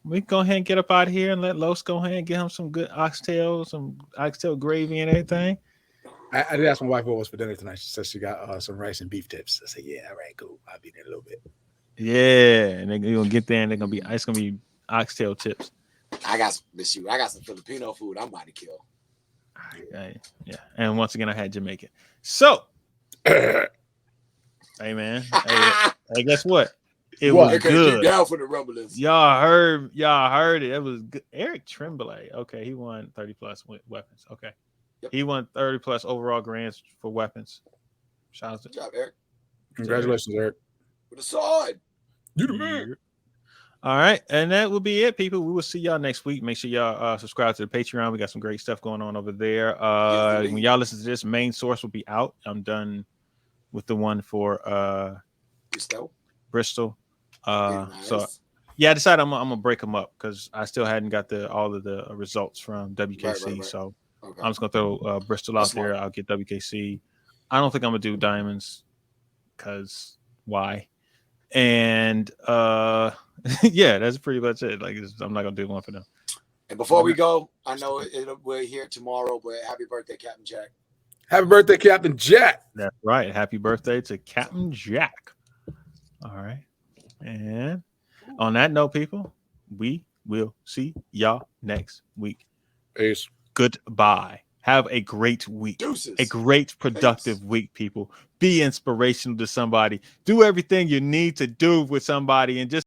we can go ahead and get up out of here and let Los go ahead and get him some good oxtail, some oxtail gravy and everything. I did ask my wife what was for dinner tonight. She said she got some rice and beef tips. I said, yeah, all right, cool. I'll be there in a little bit. Yeah, and they're gonna get there and it's gonna be oxtail tips. I got some Filipino food I'm about to kill. Yeah. And once again, I had Jamaican. So hey man. Hey, guess what? It was good. Down for the Rumblers. Y'all heard it. It was good. Eric Tremblay. Okay, he won 30 plus weapons. Okay. Yep. He won 30 plus overall grants for weapons. Shout out to good job, Eric. Congratulations, Eric. With a sword. You the man. All right, and that will be it, people. We will see y'all next week. Make sure y'all subscribe to the Patreon. We got some great stuff going on over there. When y'all listen to this, main source will be out. I'm done with the one for Bristol. Nice. So yeah, I decided I'm gonna break them up because I still hadn't got all of the results from WKC. Right. So okay. I'm just gonna throw Bristol out there. I'll get WKC. I don't think I'm gonna do diamonds because why? And yeah, that's pretty much it. Like I'm not gonna do one for them. And before we go, I know we're here tomorrow, but happy birthday, Captain Jack. Happy birthday, Captain Jack. That's right. Happy birthday to Captain Jack. All right. And on that note, people, we will see y'all next week. Peace. Goodbye. Have a great week. Deuces. A great productive week, people. Be inspirational to somebody. Do everything you need to do with somebody and just